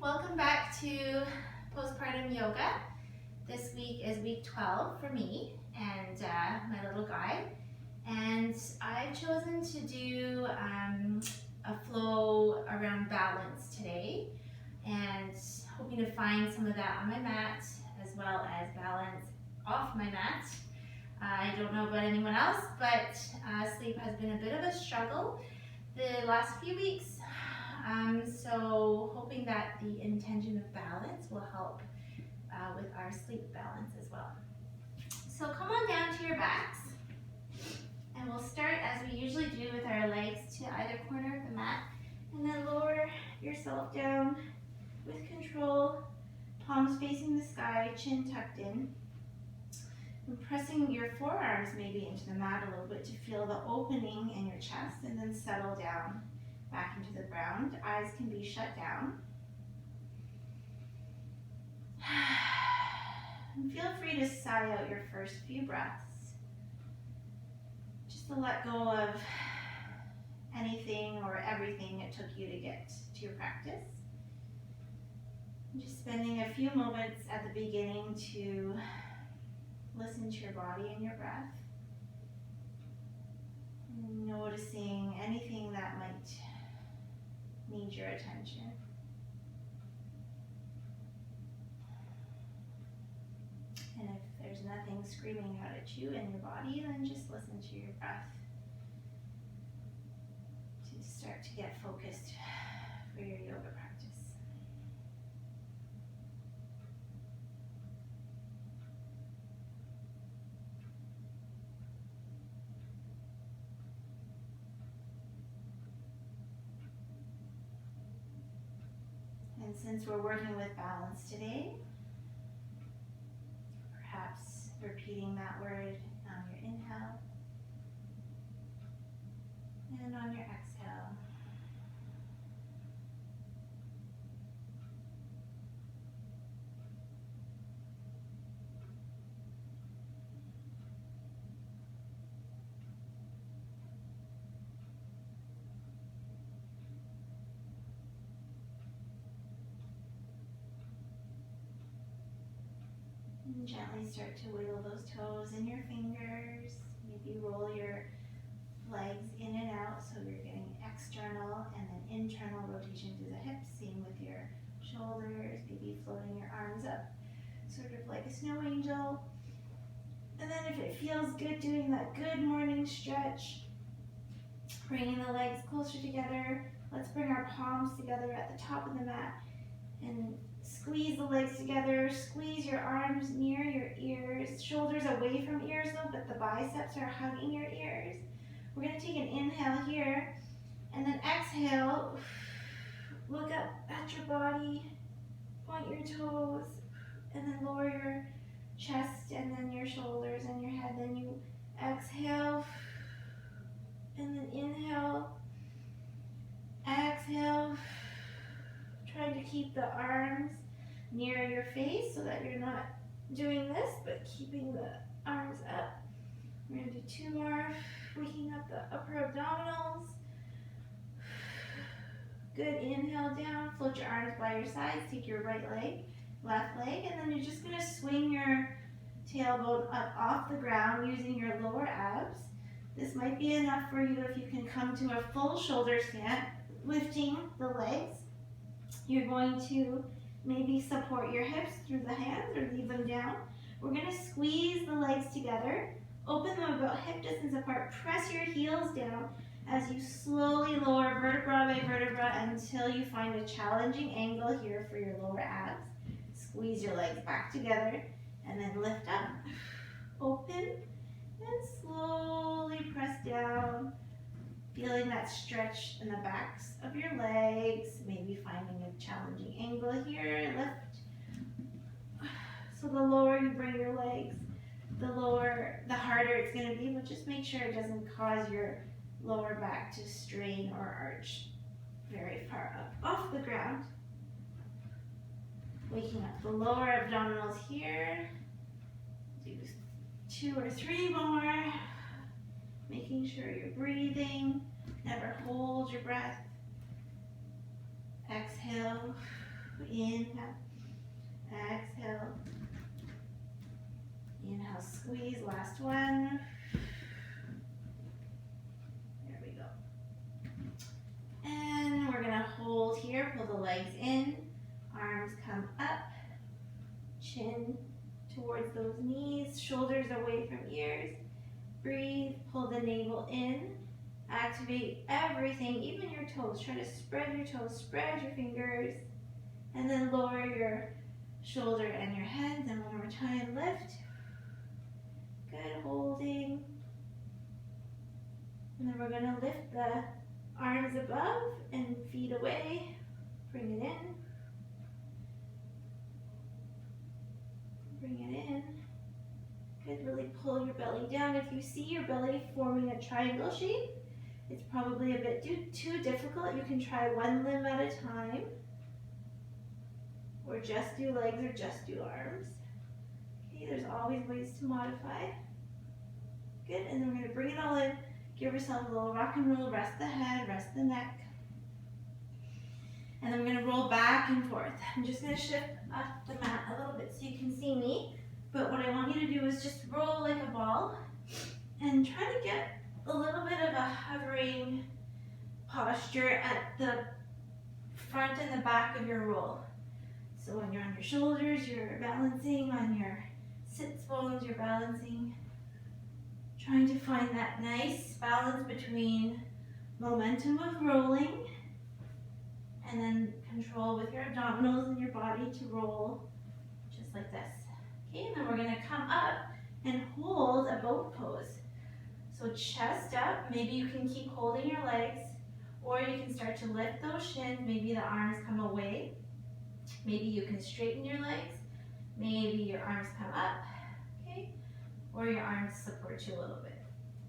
Welcome back to Postpartum Yoga. This week is week 12 for me and my little guy. And I've chosen to do a flow around balance today and hoping to find some of that on my mat as well as balance off my mat. I don't know about anyone else, but sleep has been a bit of a struggle the last few weeks. So hoping that the intention of balance will help with our sleep balance as well. So come on down to your backs, and we'll start as we usually do with our legs to either corner of the mat, and then lower yourself down with control, palms facing the sky, chin tucked in, and pressing your forearms maybe into the mat a little bit to feel the opening in your chest, and then settle down back into the ground. Eyes can be shut down. And feel free to sigh out your first few breaths. Just to let go of anything or everything it took you to get to your practice. And just spending a few moments at the beginning to listen to your body and your breath. And noticing anything that might need your attention. And if there's nothing screaming out at you in your body, then just listen to your breath to start to get focused for your yoga practice. And since we're working with balance today, perhaps repeating that word on your inhale and on your exhale. And gently start to wiggle those toes in your fingers. Maybe roll your legs in and out so you're getting external and then internal rotation through the hips. Same with your shoulders. Maybe floating your arms up, sort of like a snow angel. And then if it feels good, doing that good morning stretch, bringing the legs closer together. Let's bring our palms together at the top of the mat and squeeze the legs together, squeeze your arms near your ears, shoulders away from ears though, but the biceps are hugging your ears. We're going to take an inhale here, and then exhale, look up at your body, point your toes, and then lower your chest, and then your shoulders and your head. Then you exhale, and then inhale, exhale, trying to keep the arms near your face so that you're not doing this, but keeping the arms up. We're going to do two more, waking up the upper abdominals. Good, inhale down, float your arms by your sides, take your right leg, left leg, and then you're just going to swing your tailbone up off the ground using your lower abs. This might be enough for you if you can come to a full shoulder stand, lifting the legs. You're going to maybe support your hips through the hands or leave them down. We're going to squeeze the legs together, open them about hip distance apart, press your heels down as you slowly lower vertebra by vertebra until you find a challenging angle here for your lower abs. Squeeze your legs back together and then lift up. Open and slowly press down. Feeling that stretch in the backs of your legs, maybe finding a challenging angle here, lift. So the lower you bring your legs, the harder it's going to be, but just make sure it doesn't cause your lower back to strain or arch very far up off the ground. Waking up the lower abdominals here. Do 2 or 3 more. Making sure you're breathing. Never hold your breath. Exhale. Inhale. Exhale. Inhale, squeeze, last one. There we go. And we're gonna hold here, pull the legs in, arms come up, chin towards those knees, shoulders away from ears. Breathe, pull the navel in, activate everything, even your toes. Try to spread your toes, spread your fingers, and then lower your shoulder and your hands. And one more time, lift. Good, holding. And then we're gonna lift the arms above and feet away. Bring it in. Bring it in. Good, really pull your belly down. If you see your belly forming a triangle shape, it's probably a bit too difficult. You can try one limb at a time, or just do legs or just do arms. Okay, there's always ways to modify. Good, and then we're gonna bring it all in. Give yourself a little rock and roll, rest the head, rest the neck. And then we're gonna roll back and forth. I'm just gonna shift up the mat a little bit so you can see me. But what I want you to do is just roll like a ball and try to get a little bit of a hovering posture at the front and the back of your roll. So when you're on your shoulders, you're balancing. On your sits bones, you're balancing. Trying to find that nice balance between momentum of rolling and then control with your abdominals and your body to roll just like this. Okay, and then we're gonna come up and hold a boat pose. So chest up, maybe you can keep holding your legs, or you can start to lift those shins, maybe the arms come away. Maybe you can straighten your legs, maybe your arms come up, okay? Or your arms support you a little bit.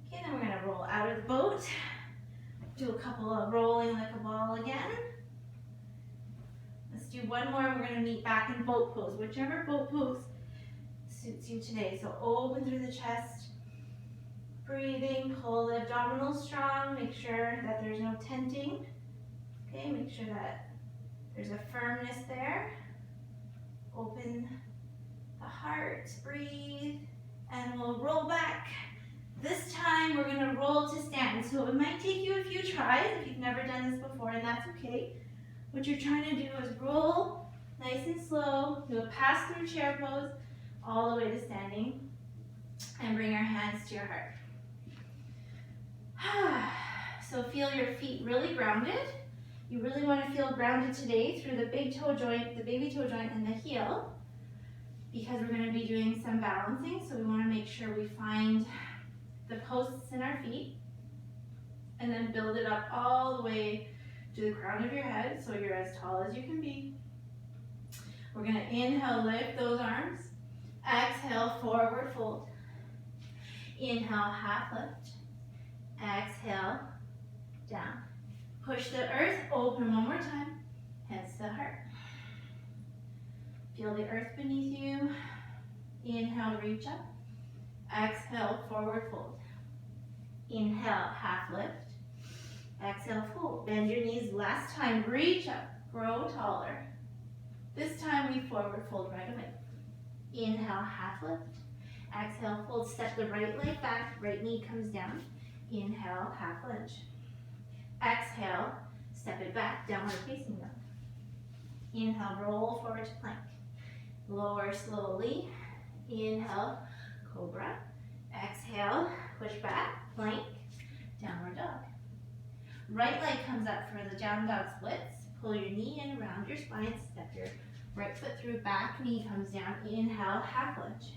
Okay, then we're gonna roll out of the boat. Do a couple of rolling like a ball again. Let's do one more. We're gonna meet back in boat pose, whichever boat pose suits you today. So open through the chest, breathing, pull the abdominals strong, make sure that there's no tenting. Okay, make sure that there's a firmness there. Open the heart, breathe, and we'll roll back. This time we're gonna roll to stand. So it might take you a few tries if you've never done this before, and that's okay. What you're trying to do is roll nice and slow, do a pass through chair pose, all the way to standing, and bring your hands to your heart. So feel your feet really grounded. You really want to feel grounded today through the big toe joint, the baby toe joint, and the heel, because we're going to be doing some balancing. So we want to make sure we find the posts in our feet and then build it up all the way to the crown of your head so you're as tall as you can be. We're going to inhale, lift those arms. Exhale, forward fold. Inhale, half lift. Exhale, down. Push the earth, open one more time. Hands to the heart. Feel the earth beneath you. Inhale, reach up. Exhale, forward fold. Inhale, half lift. Exhale, fold. Bend your knees. Last time, reach up, grow taller. This time we forward fold right away. Inhale, half lift. Exhale, fold. Step the right leg back, right knee comes down. Inhale, half lunge. Exhale, step it back, downward facing dog. Inhale, roll forward to plank. Lower slowly. Inhale, cobra. Exhale, push back, plank, downward dog. Right leg comes up for the down dog splits. Pull your knee in around your spine, step your right foot through, back knee comes down. Inhale, half lunge.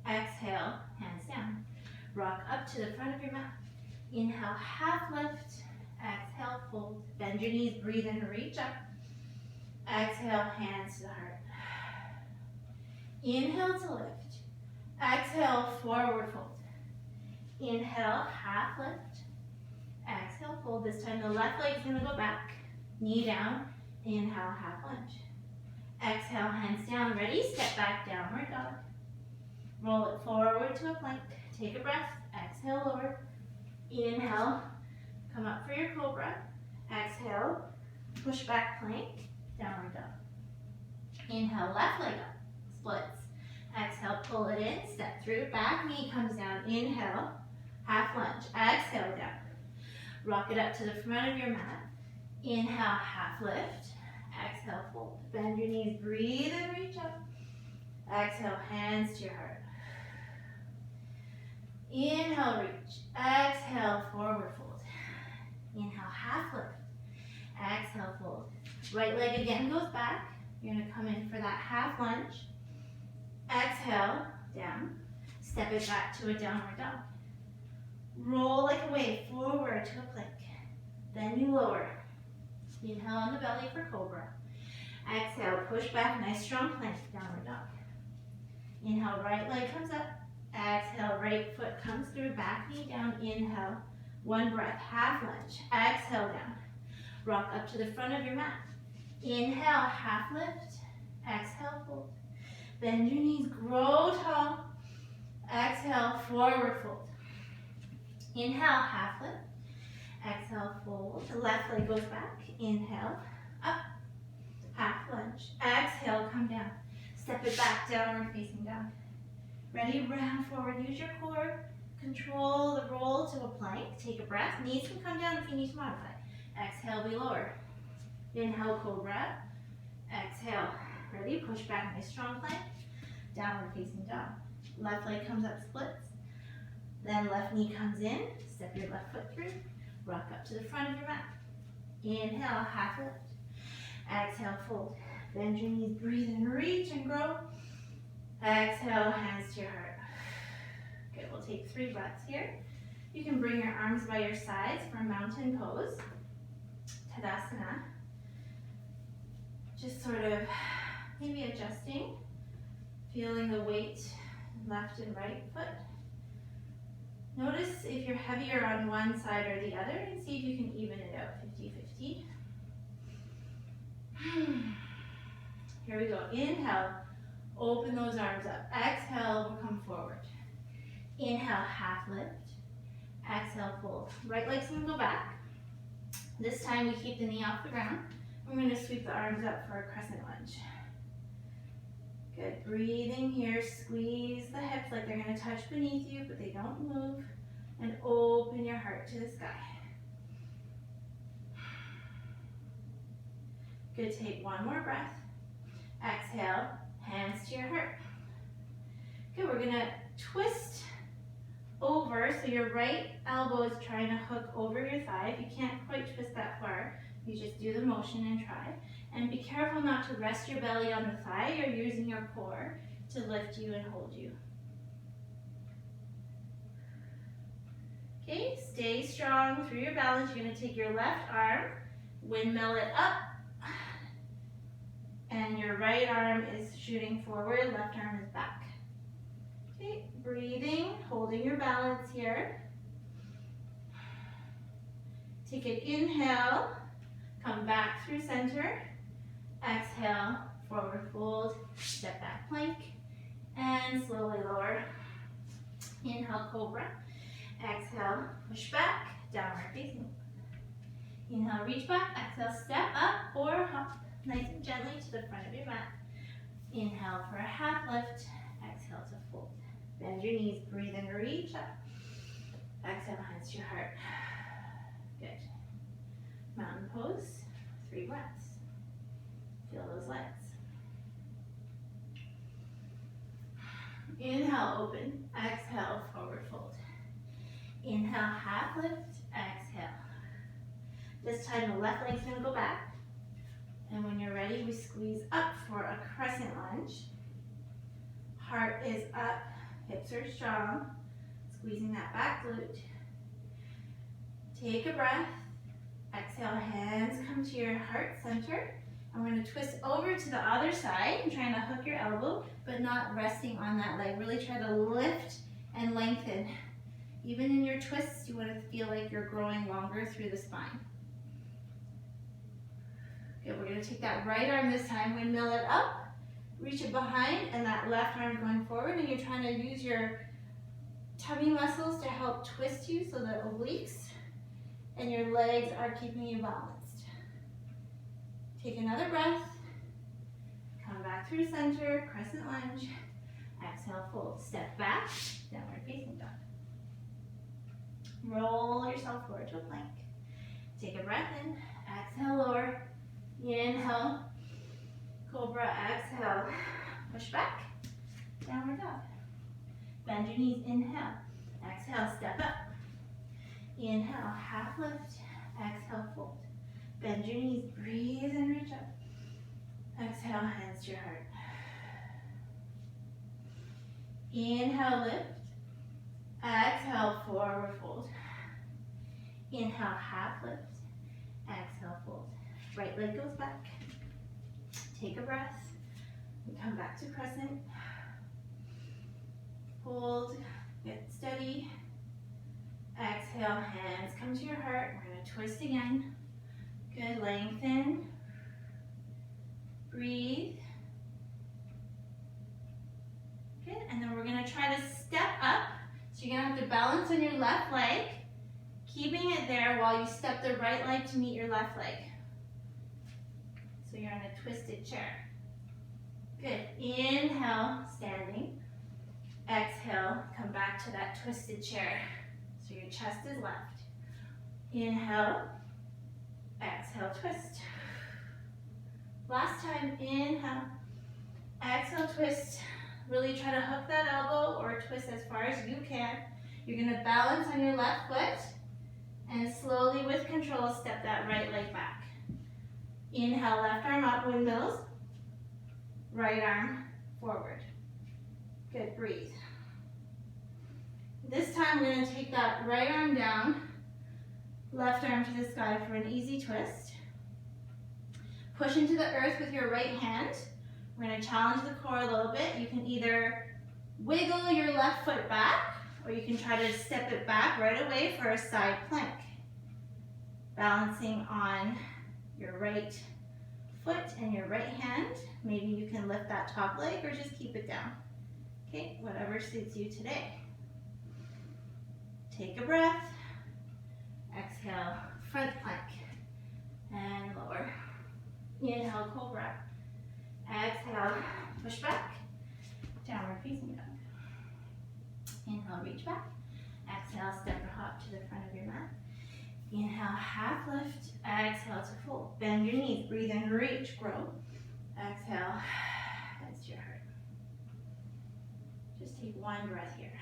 Exhale, hands down. Rock up to the front of your mat. Inhale, half lift. Exhale, fold. Bend your knees, breathe in, reach up. Exhale, hands to the heart. Inhale to lift. Exhale, forward fold. Inhale, half lift. Exhale, fold. This time the left leg's gonna go back. Knee down. Inhale, half lunge. Exhale, hands down. Ready? Step back, downward dog. Roll it forward to a plank. Take a breath. Exhale, lower. Inhale, come up for your cobra. Exhale, push back plank, downward dog. Inhale, left leg up, splits. Exhale, pull it in, step through, back knee comes down. Inhale, half lunge. Exhale, down. Rock it up to the front of your mat. Inhale, half lift. Exhale, fold. Bend your knees, breathe and reach up. Exhale, hands to your heart. Inhale, reach. Exhale, forward fold. Inhale, half lift. Exhale, fold. Right leg again goes back. You're going to come in for that half lunge. Exhale, down. Step it back to a downward dog. Roll like a wave forward to a plank. Then you lower. Inhale on the belly for cobra. Exhale, push back, nice strong plank, downward dog. Inhale, right leg comes up. Exhale, right foot comes through, back knee down. Inhale, one breath, half lunge. Exhale, down. Rock up to the front of your mat. Inhale, half lift. Exhale, fold. Bend your knees, grow tall. Exhale, forward fold. Inhale, half lift. Exhale, fold. The left leg goes back. Inhale, up. Half lunge. Exhale, come down. Step it back, downward facing dog. Ready, round forward. Use your core. Control the roll to a plank. Take a breath. Knees can come down if you need to modify. Exhale, we lower. Inhale, cobra. Exhale. Ready, push back, nice strong plank. Downward facing dog. Left leg comes up, splits. Then left knee comes in. Step your left foot through. Rock up to the front of your mat. Inhale, half lift. Exhale, fold. Bend your knees, breathe and reach and grow. Exhale, hands to your heart. Good, we'll take 3 breaths here. You can bring your arms by your sides for a mountain pose. Tadasana. Just sort of maybe adjusting, feeling the weight left and right foot. Notice if you're heavier on one side or the other and see if you can even it out 50-50. Here we go. Inhale, open those arms up. Exhale, we'll come forward. Inhale, half lift. Exhale, fold. Right leg's gonna go back. This time we keep the knee off the ground. We're gonna sweep the arms up for a crescent lunge. Good, breathing here, squeeze the hips like they're gonna touch beneath you, but they don't move. And open your heart to the sky. Good, take one more breath. Exhale, hands to your heart. Good, we're gonna twist over, so your right elbow is trying to hook over your thigh. If you can't quite twist that far, you just do the motion and try. And be careful not to rest your belly on the thigh. You're using your core to lift you and hold you. Okay, stay strong through your balance. You're gonna take your left arm, windmill it up, and your right arm is shooting forward, left arm is back. Okay, breathing, holding your balance here. Take an inhale, come back through center. Exhale, forward fold, step back plank, and slowly lower. Inhale, cobra. Exhale, push back, downward facing. Inhale, reach back. Exhale, step up or hop nice and gently to the front of your mat. Inhale for a half lift. Exhale to fold. Bend your knees, breathe and reach up. Exhale, hands to your heart. Good. Mountain pose, 3 breaths. Feel those legs. Inhale, open. Exhale, forward fold. Inhale, half lift. Exhale. This time the left leg's gonna go back. And when you're ready, we squeeze up for a crescent lunge. Heart is up, hips are strong. Squeezing that back glute. Take a breath. Exhale, hands come to your heart center. And we're gonna twist over to the other side and trying to hook your elbow, but not resting on that leg. Really try to lift and lengthen. Even in your twists, you wanna feel like you're growing longer through the spine. Good, we're gonna take that right arm this time, windmill it up, reach it behind, and that left arm going forward, and you're trying to use your tummy muscles to help twist you so the obliques and your legs are keeping you balanced. Take another breath, come back back through center, crescent lunge. Exhale, fold. Step back, downward facing dog. Roll yourself forward to a plank. Take a breath in. Exhale, lower. Inhale, cobra. Exhale, push back. Downward dog. Bend your knees. Inhale. Exhale, step up. Inhale, half lift. Exhale, fold. Bend your knees. Breathe and reach up. Exhale, hands to your heart. Inhale, lift. Exhale, forward fold. Inhale, half lift. Exhale, fold. Right leg goes back. Take a breath. We come back to crescent. Hold. Get steady. Exhale, hands come to your heart. We're going to twist again. Good, lengthen. Breathe. Good, and then we're going to try to step up. So you're going to have to balance on your left leg, keeping it there while you step the right leg to meet your left leg. So you're in a twisted chair. Good, inhale, standing. Exhale, come back to that twisted chair. So your chest is left. Inhale, exhale, twist. Last time, inhale, exhale, twist. Really try to hook that elbow or twist as far as you can. You're going to balance on your left foot and slowly with control step that right leg back. Inhale, left arm up, windmills. Right arm forward. Good, breathe. This time we're going to take that right arm down, left arm to the sky for an easy twist. Push into the earth with your right hand. We're going to challenge the core a little bit. You can either wiggle your left foot back, or you can try to step it back right away for a side plank. Balancing on your right foot and your right hand. Maybe you can lift that top leg or just keep it down. Okay, whatever suits you today. Take a breath. Exhale, front plank. And lower. Inhale, cobra. Exhale, push back. Downward facing dog. Inhale, reach back. Exhale, step or hop to the front of your mat. Inhale, half lift. Exhale to fold. Bend your knees. Breathe in, reach, grow. Exhale, hands to your heart. Just take one breath here.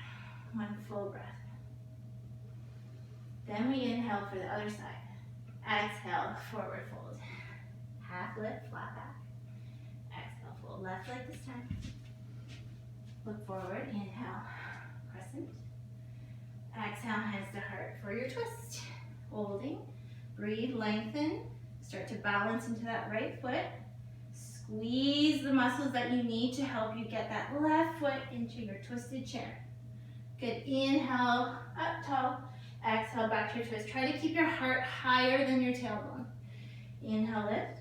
One full breath. Then we inhale for the other side. Exhale, forward fold. Half lift, flat back. Exhale, fold. Left leg this time. Look forward. Inhale, crescent. Exhale, hands to heart for your twist. Holding. Breathe, lengthen. Start to balance into that right foot. Squeeze the muscles that you need to help you get that left foot into your twisted chair. Good. Inhale, up tall. Exhale, back to your twist. Try to keep your heart higher than your tailbone. Inhale, lift.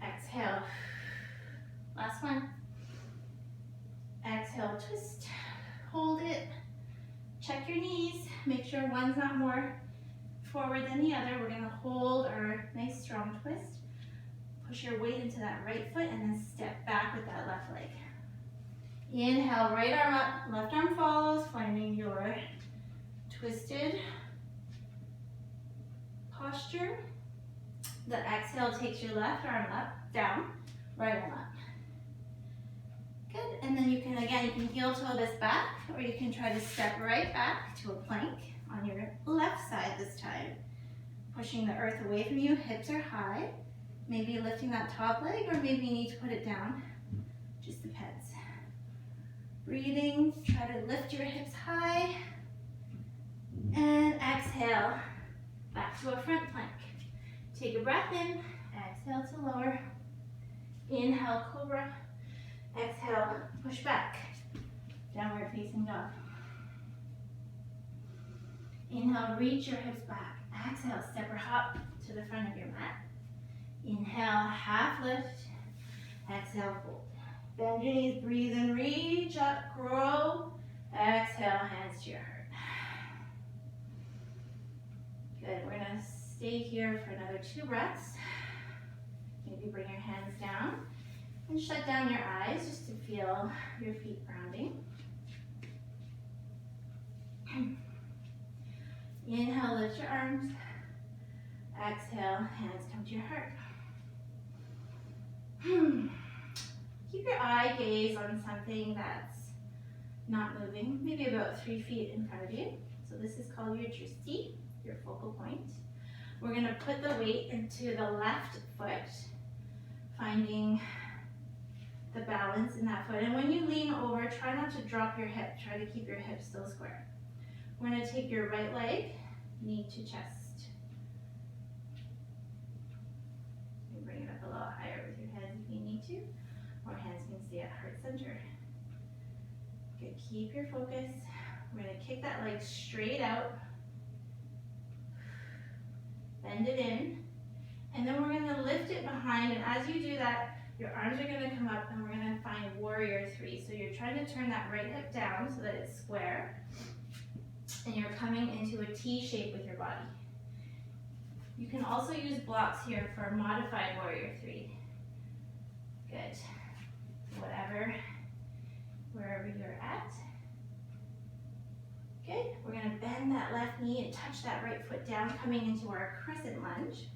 Exhale. Last one. Exhale, twist. Hold it. Check your knees. Make sure one's not more forward than the other. We're going to hold our nice strong twist. Push your weight into that right foot and then step back with that left leg. Inhale, right arm up, left arm follows, finding your twisted posture. The exhale takes your left arm up, down, right arm up. Good, and then you can, again, you can heel toe this back, or you can try to step right back to a plank on your left side this time. Pushing the earth away from you, hips are high. Maybe lifting that top leg, or maybe you need to put it down. Just depends. Breathing, try to lift your hips high. And exhale, back to a front plank. Take a breath in, exhale to lower. Inhale, cobra. Exhale, push back. Downward facing dog. Inhale, reach your hips back. Exhale, step or hop to the front of your mat. Inhale, half lift. Exhale, fold. Bend your knees, breathe in, reach up, grow. Exhale, hands to your heart. Good, we're gonna stay here for another 2 breaths. Maybe bring your hands down. And shut down your eyes just to feel your feet grounding. Inhale, lift your arms. Exhale, hands come to your heart. Keep your eye gaze on something that's not moving, maybe about 3 feet in front of you. So this is called your drishti, your focal point. We're going to put the weight into the left foot, finding the balance in that foot. And when you lean over, try not to drop your hip. Try to keep your hip still square. We're going to take your right leg, knee to chest. You can bring it up a little higher with your hands if you need to, or hands can stay at heart center. Good, keep your focus. We're going to kick that leg straight out. Bend it in. And then we're going to lift it behind, and as you do that, your arms are going to come up and we're going to find warrior three. So you're trying to turn that right hip down so that it's square. And you're coming into a T shape with your body. You can also use blocks here for a modified warrior three. Good. Wherever you're at. Good. We're going to bend that left knee and touch that right foot down, coming into our crescent lunge.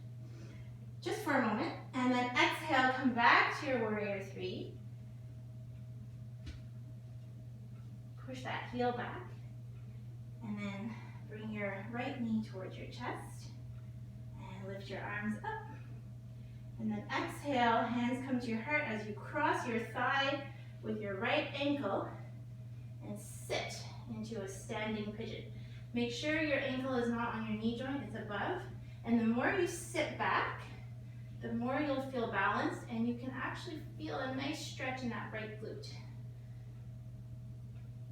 Just for a moment. And then exhale, come back to your warrior three. Push that heel back. And then bring your right knee towards your chest. And lift your arms up. And then exhale, hands come to your heart as you cross your thigh with your right ankle and sit into a standing pigeon. Make sure your ankle is not on your knee joint, it's above. And the more you sit back, the more you'll feel balanced, and you can actually feel a nice stretch in that right glute.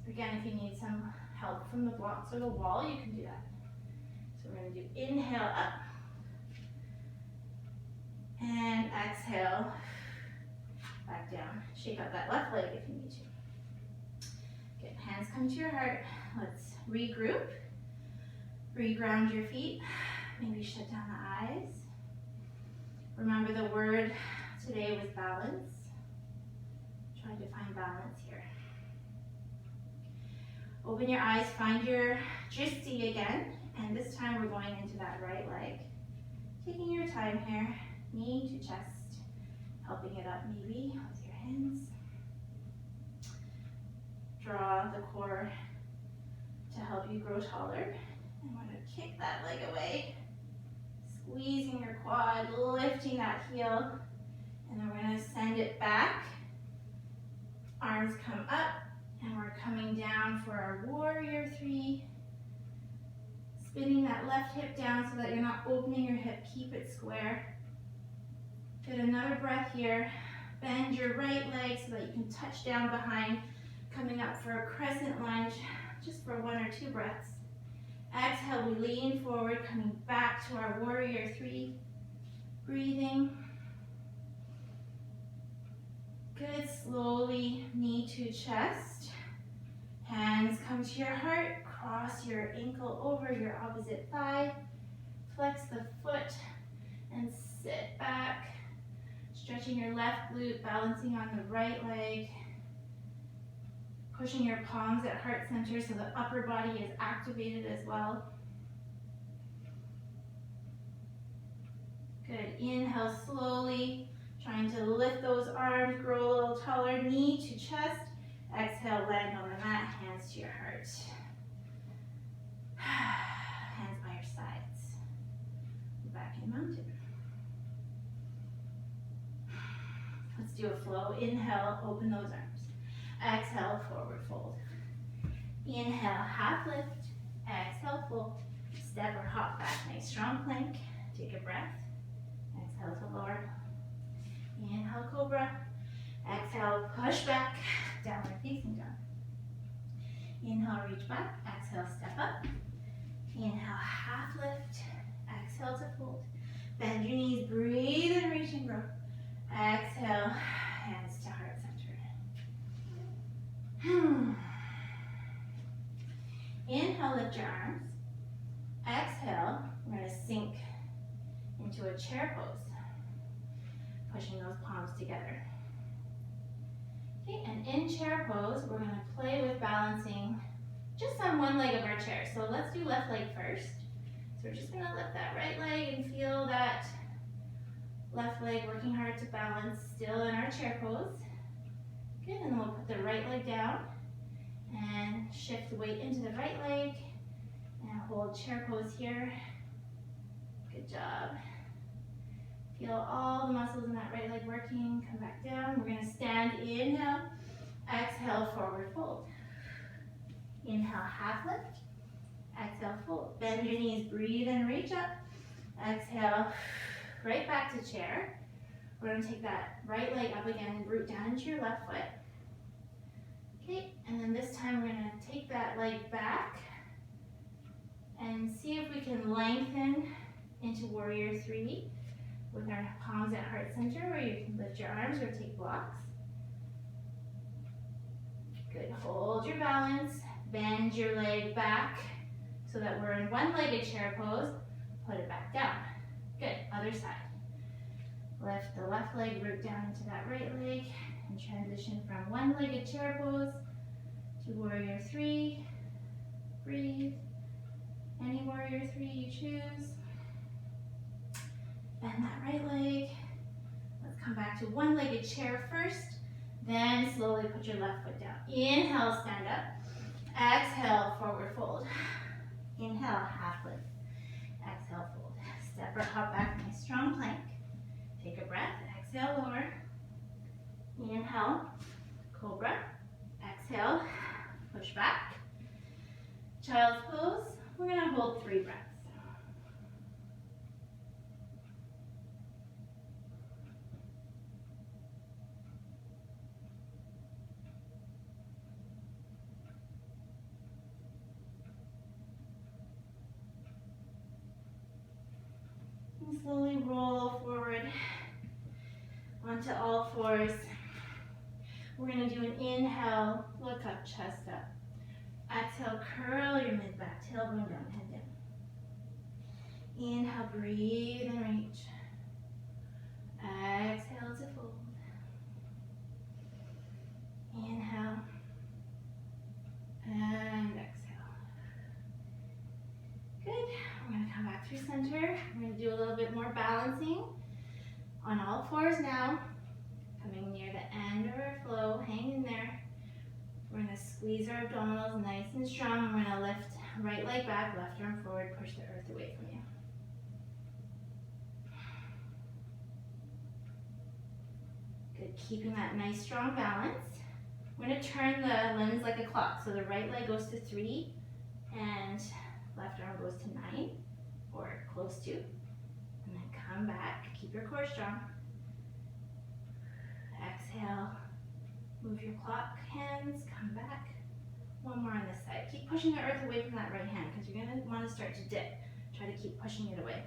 Again, if you need some help from the blocks or the wall, you can do that. So we're going to do inhale up. And exhale, back down. Shake out that left leg if you need to. Good, hands come to your heart. Let's regroup. Reground your feet. Maybe shut down the eyes. Remember the word today was balance. Try to find balance here. Open your eyes, find your drishti again. And this time we're going into that right leg. Taking your time here. Knee to chest, helping it up maybe with your hands. Draw the core to help you grow taller. And we're going to kick that leg away, squeezing your quad, lifting that heel, and then we're going to send it back. Arms come up, and we're coming down for our warrior three. Spinning that left hip down so that you're not opening your hip, keep it square. Get another breath here. Bend your right leg so that you can touch down behind. Coming up for a crescent lunge, just for 1 or 2 breaths. Exhale, we lean forward, coming back to our warrior three. Breathing. Good, slowly knee to chest. Hands come to your heart. Cross your ankle over your opposite thigh. Flex the foot and sit back. Stretching your left glute, balancing on the right leg. Pushing your palms at heart center so the upper body is activated as well. Good, inhale slowly. Trying to lift those arms, grow a little taller, knee to chest. Exhale, land on the mat, hands to your heart. Hands by your sides. Back in mountain. Let's do a flow. Inhale, open those arms. Exhale, forward fold. Inhale, half lift. Exhale, fold. Step or hop back. Nice strong plank. Take a breath. Exhale to lower. Inhale, cobra. Exhale, push back. Downward facing dog. Inhale, reach back. Exhale, step up. Inhale, half lift. Exhale to fold. Bend your knees, breathe and reach and grow. Exhale, hands to heart center. Inhale, lift your arms. Exhale, we're going to sink into a chair pose. Pushing those palms together. Okay, and in chair pose, we're gonna play with balancing just on one leg of our chair. So let's do left leg first. So we're just gonna lift that right leg and feel that left leg working hard to balance still in our chair pose. Good, and then we'll put the right leg down and shift the weight into the right leg and hold chair pose here. Good job. Feel all the muscles in that right leg working. Come back down. We're gonna stand, inhale, exhale, forward fold. Inhale, half lift. Exhale, fold. Bend your knees, breathe and reach up. Exhale, right back to chair. We're gonna take that right leg up again and root down into your left foot. Okay, and then this time we're gonna take that leg back and see if we can lengthen into warrior three with our palms at heart center, where you can lift your arms or take blocks. Good, hold your balance, bend your leg back so that we're in one-legged chair pose. Put it back down. Good, other side. Lift the left leg, root down into that right leg, and transition from one-legged chair pose to warrior three. Breathe. Any warrior three you choose. Bend that right leg. Let's come back to one-legged chair first, then slowly put your left foot down. Inhale, stand up. Exhale, forward fold. Inhale, half lift. Exhale, fold. Step or hop back, nice strong plank. Take a breath, exhale, lower. Inhale, cobra. Exhale, push back. Child's pose, we're gonna hold 3 breaths. And slowly roll forward onto all fours. We're gonna do an inhale, look up, chest up. Exhale, curl your mid back, tailbone down, head down. Inhale, breathe and reach. Exhale to fold. Inhale and exhale. Good. We're going to come back through center. We're going to do a little bit more balancing on all fours now. Coming near the end of our flow, hang in there. We're going to squeeze our abdominals nice and strong. We're going to lift right leg back, left arm forward, push the earth away from you. Good, keeping that nice strong balance. We're going to turn the limbs like a clock. So the right leg goes to 3 and left arm goes to 9 or close to. And then come back, keep your core strong. Exhale, move your clock hands, come back. One more on this side. Keep pushing the earth away from that right hand because you're going to want to start to dip. Try to keep pushing it away.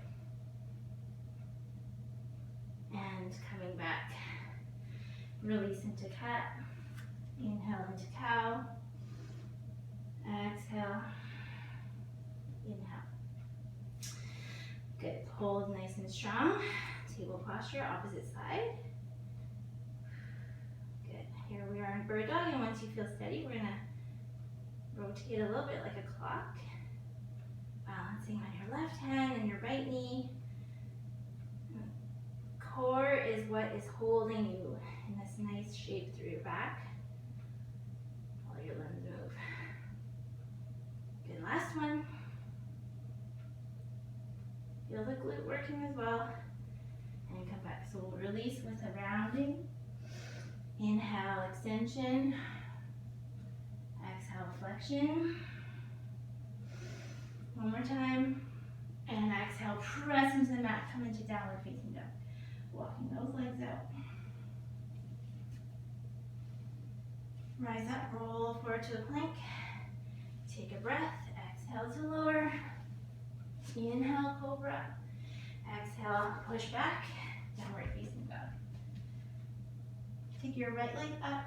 And coming back. Release into cat. Inhale into cow. Exhale. Inhale. Good. Hold nice and strong. Table posture, opposite side. Good. Here we are in bird dog, and once you feel steady, we're going to rotate a little bit like a clock. Balancing on your left hand and your right knee. Core is what is holding you in this nice shape through your back. All your limbs move. Good, last one. Feel the glute working as well. And come back. So we'll release with a rounding. Inhale, extension. Exhale, flexion. One more time. And exhale, press into the mat, come into downward facing dog. Walking those legs out. Rise up, roll forward to a plank. Take a breath, exhale to lower. Inhale, cobra. Exhale, push back, downward facing dog. Take your right leg up,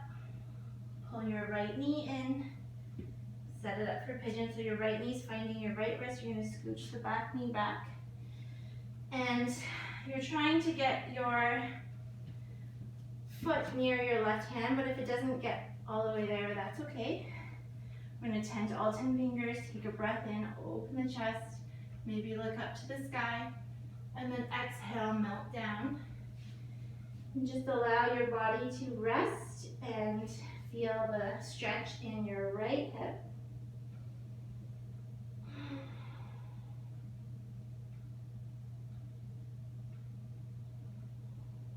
pull your right knee in, set it up for pigeon. So your right knee's finding your right wrist. You're going to scooch the back knee back. And you're trying to get your foot near your left hand, but if it doesn't get all the way there, that's okay. We're going to tend to all 10 fingers, take a breath in, open the chest, maybe look up to the sky, and then exhale, melt down. And just allow your body to rest and feel the stretch in your right hip.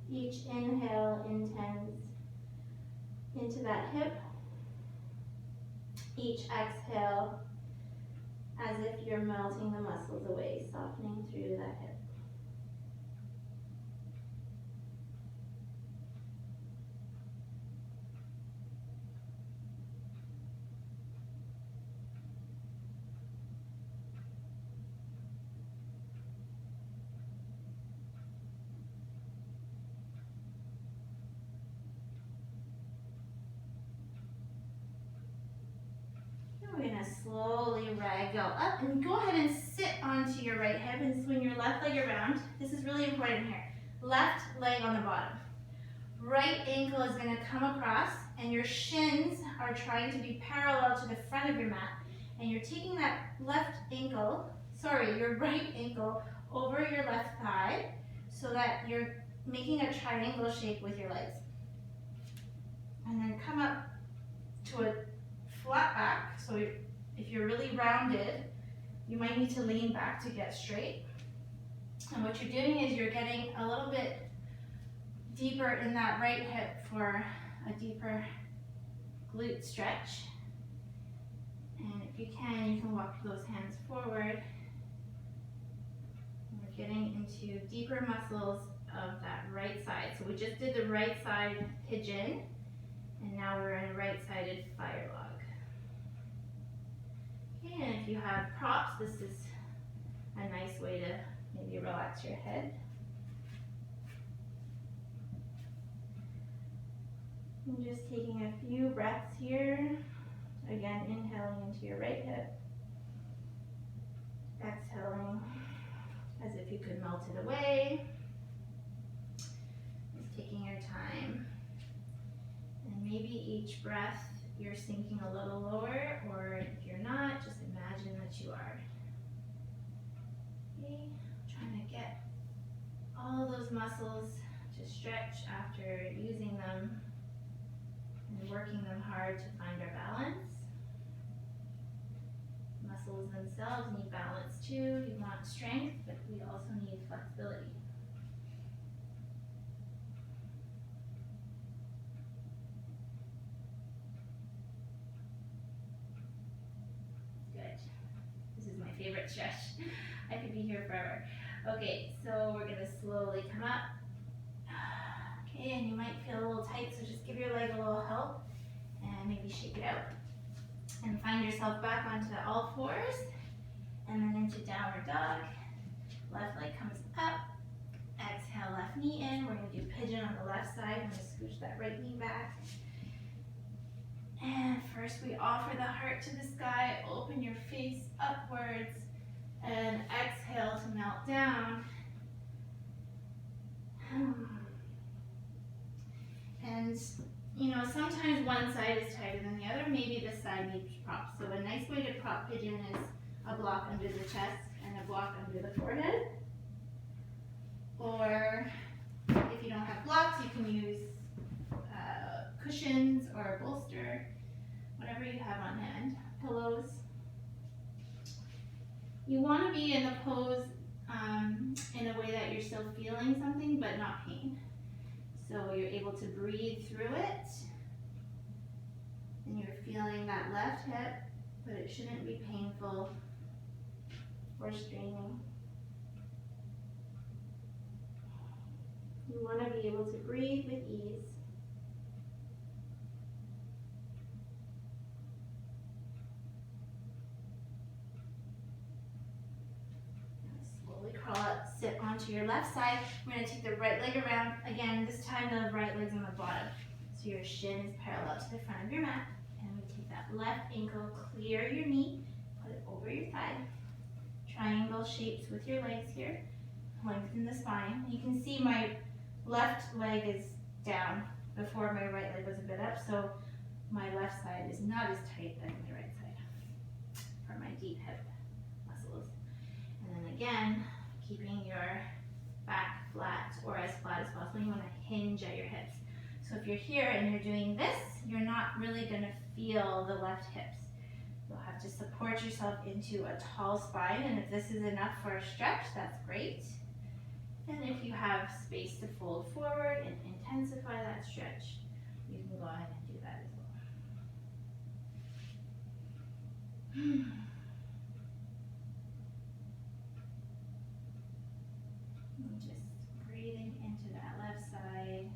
Each inhale intends into that hip. Each exhale as if you're melting the muscles away, softening through that hip. We're going to slowly ragdoll up and go ahead and sit onto your right hip and swing your left leg around. This is really important here. Left leg on the bottom. Right ankle is going to come across and your shins are trying to be parallel to the front of your mat. And you're taking that your right ankle over your left thigh so that you're making a triangle shape with your legs. And then come up to a flat back, so if you're really rounded, you might need to lean back to get straight. And what you're doing is you're getting a little bit deeper in that right hip for a deeper glute stretch. And if you can walk those hands forward. And we're getting into deeper muscles of that right side. So we just did the right side pigeon, and now we're in right-sided fire log. And if you have props, this is a nice way to maybe relax your head. And just taking a few breaths here. Again, inhaling into your right hip. Exhaling as if you could melt it away. Just taking your time. And maybe each breath you're sinking a little lower, or if you're not, just imagine that you are. Okay, trying to get all those muscles to stretch after using them and working them hard to find our balance. Muscles themselves need balance too. You want strength, but we also need flexibility. Favorite stretch. I could be here forever. Okay, so we're going to slowly come up. Okay, and you might feel a little tight, so just give your leg a little help and maybe shake it out. And find yourself back onto all fours and then into downward dog. Left leg comes up. Exhale, left knee in. We're going to do pigeon on the left side. I'm going to scooch that right knee back. And first we offer the heart to the sky, open your face upwards, and exhale to melt down. And sometimes one side is tighter than the other, maybe this side needs props. So a nice way to prop pigeon is a block under the chest and a block under the forehead. Or if you don't have blocks, you can use cushions or a bolster, whatever you have on hand, pillows. You want to be in a pose in a way that you're still feeling something but not pain. So you're able to breathe through it, and you're feeling that left hip, but it shouldn't be painful or straining. You want to be able to breathe with ease. Crawl up, sit onto your left side. We're going to take the right leg around. Again, this time the right leg's on the bottom. So your shin is parallel to the front of your mat. And we take that left ankle, clear your knee, put it over your thigh. Triangle shapes with your legs here. Lengthen the spine. You can see my left leg is down, before my right leg was a bit up, so my left side is not as tight as my right side for my deep hip muscles. And then again, keeping your back flat or as flat as possible. You want to hinge at your hips. So if you're here and you're doing this, you're not really going to feel the left hips. You'll have to support yourself into a tall spine, and if this is enough for a stretch, that's great. And if you have space to fold forward and intensify that stretch, you can go ahead and do that as well. And just breathing into that left side.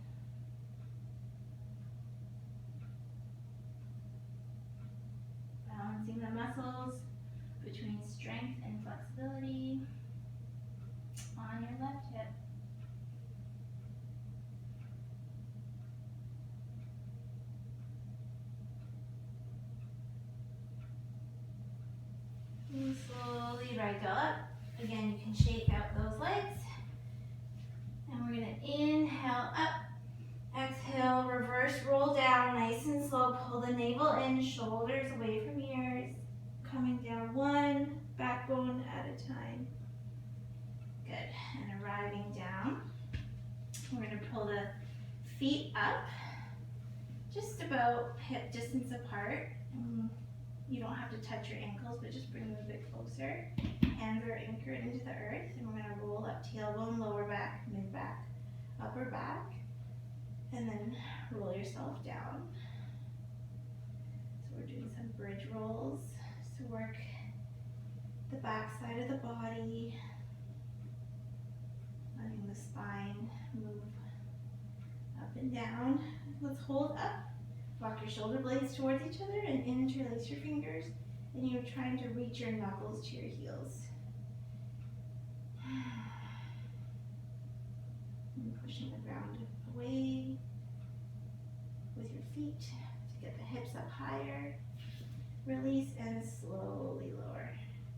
Balancing the muscles between strength and flexibility on your left hip. And slowly ragdoll up. Again, you can shake out those legs. And we're going to inhale up. Exhale, reverse roll down, nice and slow. Pull the navel in, shoulders away from ears. Coming down one backbone at a time. Good. And arriving down. We're going to pull the feet up, just about hip distance apart. You don't have to touch your ankles, but just bring them a bit closer. Hands are anchored into the earth, and we're going to roll up tailbone, lower back, mid back, upper back. And then roll yourself down. So we're doing some bridge rolls to work the back side of the body, letting the spine move up and down. Let's hold up. Walk your shoulder blades towards each other and interlace your fingers. And you're trying to reach your knuckles to your heels. And pushing the ground away with your feet to get the hips up higher. Release and slowly lower.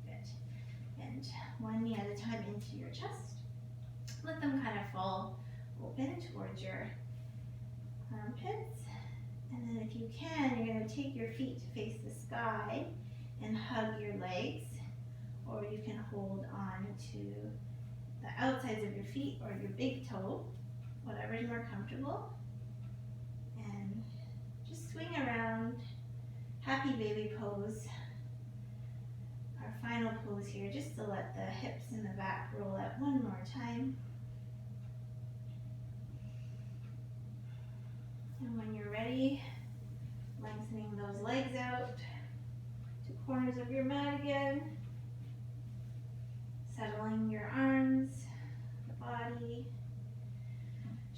Good. And one knee at a time into your chest. Let them kind of fall open towards your armpits. And then if you can, you're going to take your feet to face the sky and hug your legs. Or you can hold on to the outsides of your feet or your big toe, whatever is more comfortable. And just swing around. Happy baby pose. Our final pose here, just to let the hips and the back roll up one more time. And when you're ready, lengthening those legs out to corners of your mat again. Settling your arms, the body.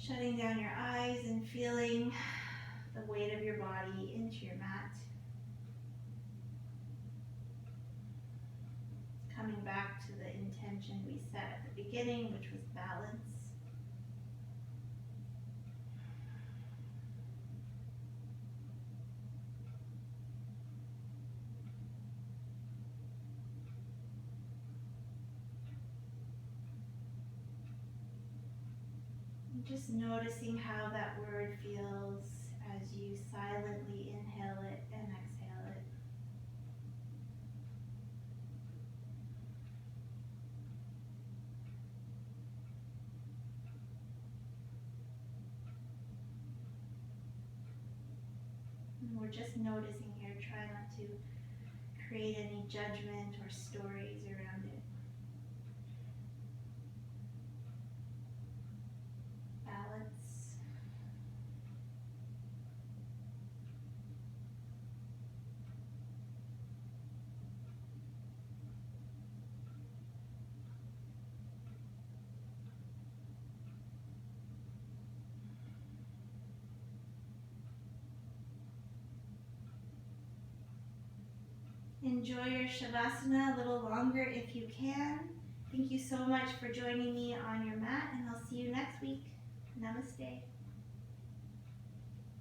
Shutting down your eyes and feeling the weight of your body into your mat. Coming back to the intention we set at the beginning, which was balance. Just noticing how that word feels as you silently inhale it and exhale it. And we're just noticing here, try not to create any judgment or stories around it. Balance. Enjoy your Shavasana a little longer if you can. Thank you so much for joining me on your mat, and I'll see you next week. Namaste.